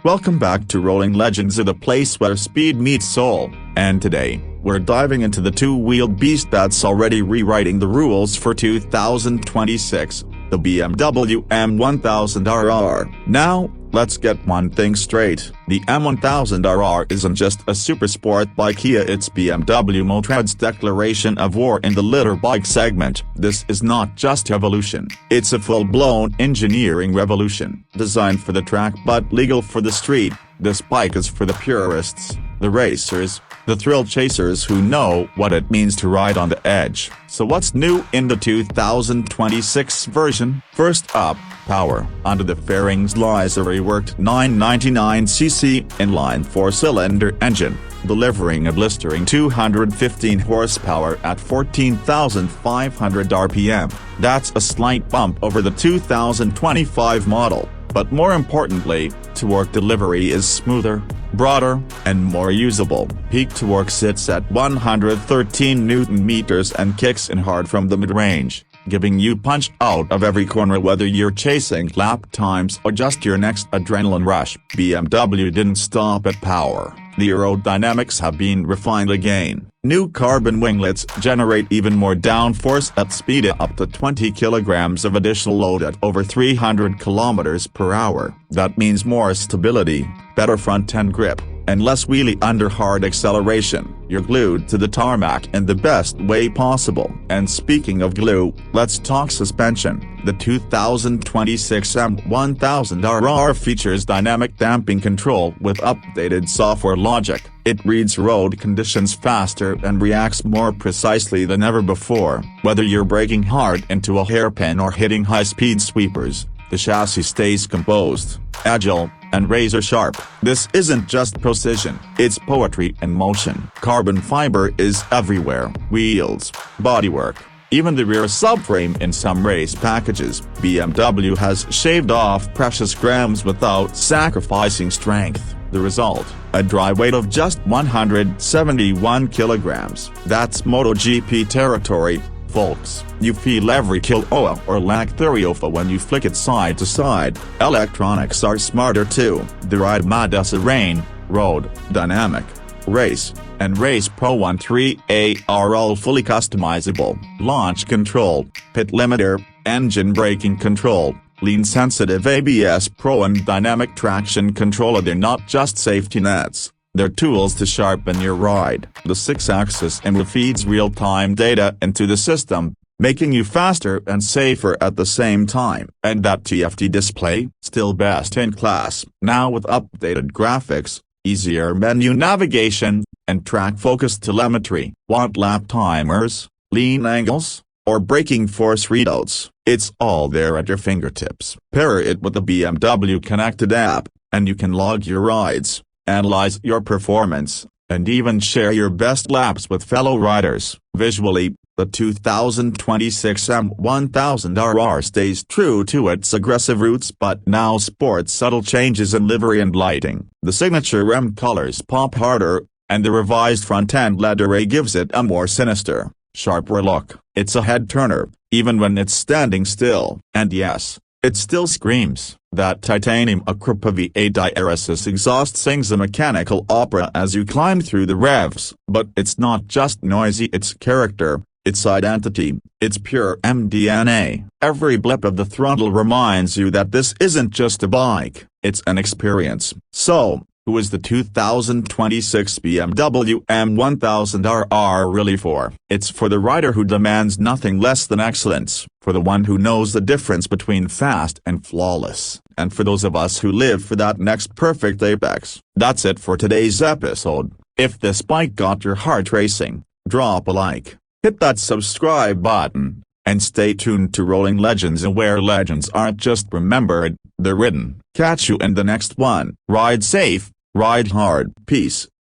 Welcome back to Rolling Legends, the place where speed meets soul, and today, we're diving into the two-wheeled beast that's already rewriting the rules for 2026, the BMW M1000RR. Now, let's get one thing straight, the M1000RR isn't just a supersport by Kia, it's BMW Motorrad's declaration of war in the litter bike segment. This is not just evolution, it's a full-blown engineering revolution. Designed for the track but legal for the street, this bike is for the purists, the racers, the thrill chasers who know what it means to ride on the edge. So what's new in the 2026 version? First up, power. Under the fairings lies a reworked 999cc inline four-cylinder engine, delivering a blistering 215 horsepower at 14,500 RPM. That's a slight bump over the 2025 model, but more importantly, torque delivery is smoother, broader, and more usable. Peak torque sits at 113 Nm and kicks in hard from the mid-range, giving you punch out of every corner whether you're chasing lap times or just your next adrenaline rush. BMW didn't stop at power. The aerodynamics have been refined again. New carbon winglets generate even more downforce at speed up to 20 kilograms of additional load at over 300 kilometers per hour. That means more stability, better front-end grip, and less wheelie under hard acceleration. You're glued to the tarmac in the best way possible. And speaking of glue, let's talk suspension. The 2026 M1000RR features dynamic damping control with updated software logic. It reads road conditions faster and reacts more precisely than ever before. Whether you're braking hard into a hairpin or hitting high-speed sweepers, the chassis stays composed, agile, and razor-sharp. This isn't just precision, it's poetry in motion. Carbon fiber is everywhere. Wheels, bodywork, even the rear subframe in some race packages. BMW has shaved off precious grams without sacrificing strength. The result, a dry weight of just 171 kilograms. That's MotoGP territory, folks. You feel every kilo or lactherio when you flick it side to side. Electronics are smarter too. The ride mode is rain, road, dynamic, race, and Race Pro 13A are all fully customizable. Launch control, pit limiter, engine braking control, lean-sensitive ABS Pro and dynamic traction controller. They're not just safety nets, they're tools to sharpen your ride. The 6-axis MO feeds real-time data into the system, making you faster and safer at the same time. And that TFT display, still best in class, now with updated graphics, easier menu navigation, and track-focused telemetry. Want lap timers, lean angles, or braking force readouts? It's all there at your fingertips. Pair it with the BMW Connected app, and you can log your rides, analyze your performance, and even share your best laps with fellow riders. Visually, the 2026 M1000RR stays true to its aggressive roots but now sports subtle changes in livery and lighting. The signature M colors pop harder, and the revised front-end LED array gives it a more sinister, sharper look. It's a head-turner, even when it's standing still. And yes, it still screams. That titanium Acropa V8 DRS exhaust sings a mechanical opera as you climb through the revs. But it's not just noisy, it's character, its identity, its pure MDNA. Every blip of the throttle reminds you that this isn't just a bike, it's an experience. So, who is the 2026 BMW M1000RR really for? It's for the rider who demands nothing less than excellence, for the one who knows the difference between fast and flawless, and for those of us who live for that next perfect apex. That's it for today's episode. If this bike got your heart racing, drop a like, hit that subscribe button, and stay tuned to Rolling Legends, where legends aren't just remembered, they're written. Catch you in the next one. Ride safe, ride hard. Peace.